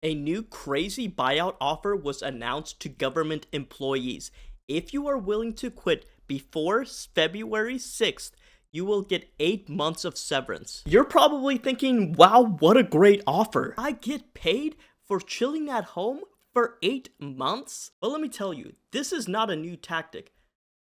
A new crazy buyout offer was announced to government employees. If you are willing to quit before February 6th, you will get 8 months of severance. You're probably thinking, wow, what a great offer. I get paid for chilling at home for 8 months? Well, let me tell you, this is not a new tactic.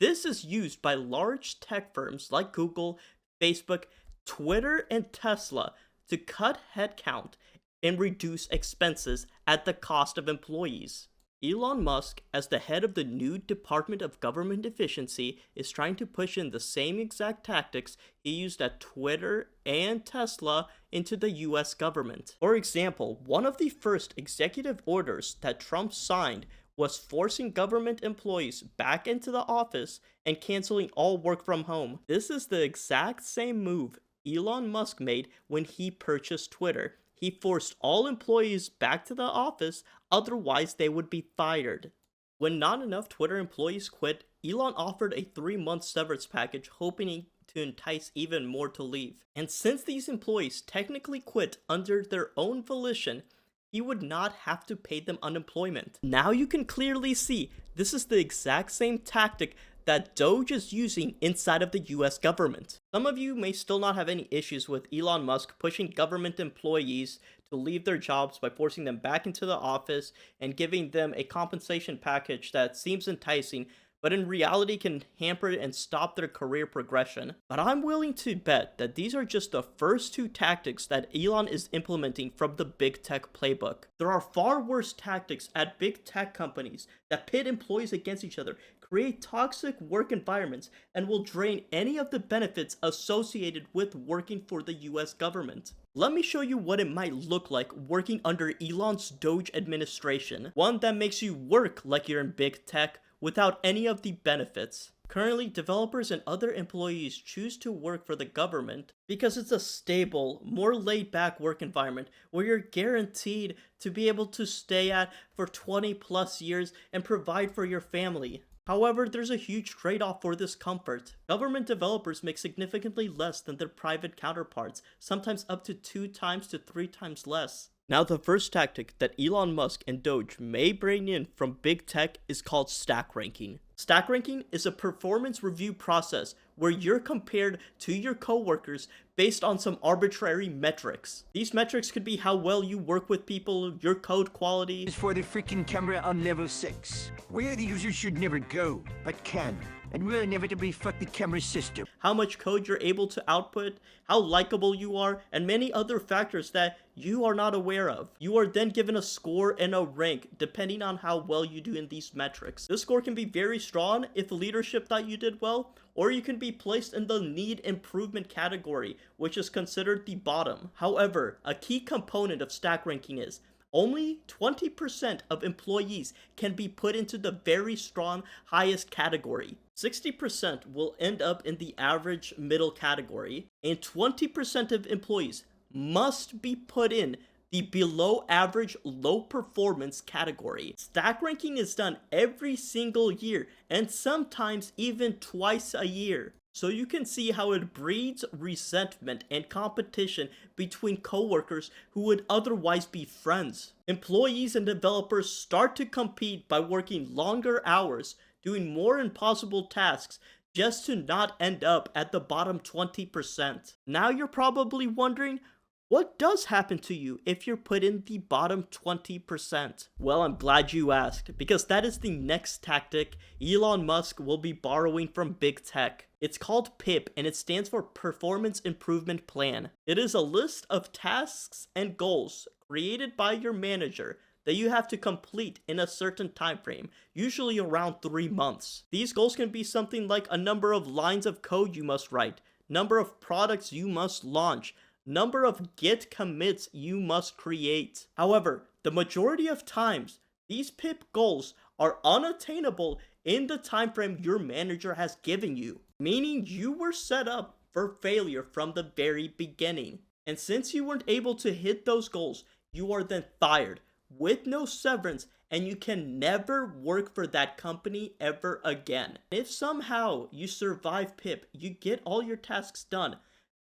This is used by large tech firms like Google, Facebook, Twitter, and Tesla to cut headcount and reduce expenses at the cost of employees. Elon Musk, as the head of the new Department of Government Efficiency, is trying to push in the same exact tactics he used at Twitter and Tesla into the US government. For example, one of the first executive orders that Trump signed was forcing government employees back into the office and canceling all work from home. This is the exact same move Elon Musk made when he purchased Twitter. He forced all employees back to the office, otherwise they would be fired. When not enough Twitter employees quit, Elon offered a 3-month severance package, hoping to entice even more to leave. And since these employees technically quit under their own volition, he would not have to pay them unemployment. Now you can clearly see this is the exact same tactic that DOGE is using inside of the US government. Some of you may still not have any issues with Elon Musk pushing government employees to leave their jobs by forcing them back into the office and giving them a compensation package that seems enticing, but in reality can hamper and stop their career progression. But I'm willing to bet that these are just the first 2 tactics that Elon is implementing from the big tech playbook. There are far worse tactics at big tech companies that pit employees against each other, create toxic work environments, and will drain any of the benefits associated with working for the US government. Let me show you what it might look like working under Elon's DOGE administration. One that makes you work like you're in big tech without any of the benefits. Currently, developers and other employees choose to work for the government because it's a stable, more laid-back work environment where you're guaranteed to be able to stay at for 20 plus years and provide for your family. However, there's a huge trade-off for this comfort. Government developers make significantly less than their private counterparts, sometimes up to 2 times to 3 times less. Now, the first tactic that Elon Musk and DOGE may bring in from big tech is called stack ranking. Stack ranking is a performance review process where you're compared to your coworkers based on some arbitrary metrics. These metrics could be how well you work with people, your code quality. Is for the freaking camera on level 6, where the user should never go, but can, and will inevitably fuck the camera system. How much code you're able to output, how likable you are, and many other factors that you are not aware of. You are then given a score and a rank depending on how well you do in these metrics. This score can be very strong if leadership thought you did well, or you can be placed in the need improvement category, which is considered the bottom. However, a key component of stack ranking is only 20% of employees can be put into the very strong highest category. 60% will end up in the average middle category, and 20% of employees must be put in the below average low performance category. Stack ranking is done every single year and sometimes even twice a year. So you can see how it breeds resentment and competition between coworkers who would otherwise be friends. Employees and developers start to compete by working longer hours, doing more impossible tasks, just to not end up at the bottom 20%. Now you're probably wondering, what does happen to you if you're put in the bottom 20%? Well, I'm glad you asked, because that is the next tactic Elon Musk will be borrowing from big tech. It's called PIP, and it stands for Performance Improvement Plan. It is a list of tasks and goals created by your manager that you have to complete in a certain time frame, usually around 3 months. These goals can be something like a number of lines of code you must write, number of products you must launch, number of Git commits you must create. However, the majority of times, these PIP goals are unattainable in the time frame your manager has given you, meaning you were set up for failure from the very beginning. And since you weren't able to hit those goals, you are then fired with no severance, and you can never work for that company ever again. If somehow you survive PIP, you get all your tasks done,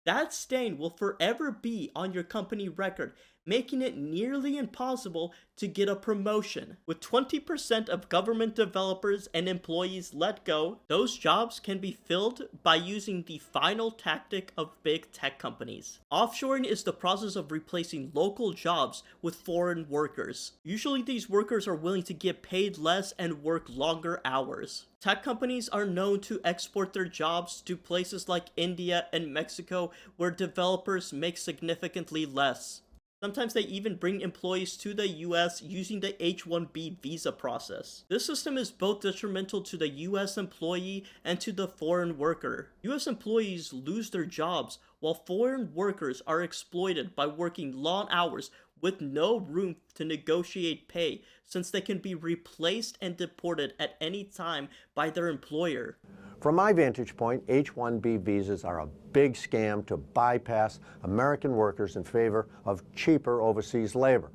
that stain will forever be on your company record, making it nearly impossible to get a promotion. With 20% of government developers and employees let go, those jobs can be filled by using the final tactic of big tech companies. Offshoring is the process of replacing local jobs with foreign workers. Usually these workers are willing to get paid less and work longer hours. Tech companies are known to export their jobs to places like India and Mexico, where developers make significantly less. Sometimes they even bring employees to the US using the H1B visa process. This system is both detrimental to the US employee and to the foreign worker. US employees lose their jobs, while foreign workers are exploited by working long hours with no room to negotiate pay, since they can be replaced and deported at any time by their employer. From my vantage point, H-1B visas are a big scam to bypass American workers in favor of cheaper overseas labor.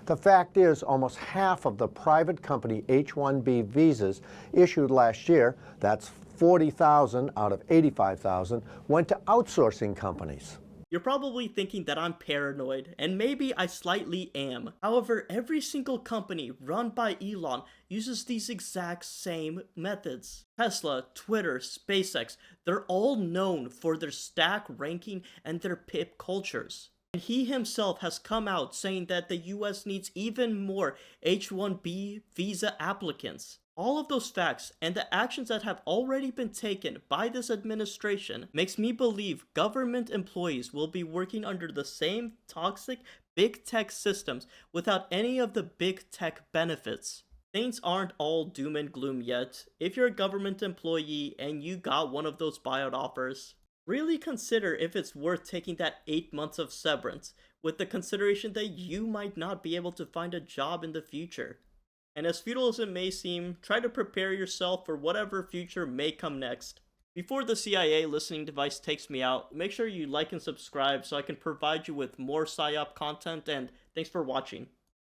The fact is, almost half of the private company H-1B visas issued last year, that's 40,000 out of 85,000, went to outsourcing companies. You're probably thinking that I'm paranoid, and maybe I slightly am. However, every single company run by Elon uses these exact same methods. Tesla, Twitter, SpaceX, they're all known for their stack ranking and their pip cultures. And he himself has come out saying that the US needs even more H-1B visa applicants. All of those facts and the actions that have already been taken by this administration makes me believe government employees will be working under the same toxic big tech systems without any of the big tech benefits. Things aren't all doom and gloom yet. If you're a government employee and you got one of those buyout offers, really consider if it's worth taking that 8 months of severance, with the consideration that you might not be able to find a job in the future. And as futile as it may seem, try to prepare yourself for whatever future may come next. Before the CIA listening device takes me out, make sure you like and subscribe so I can provide you with more PsyOp content, and thanks for watching.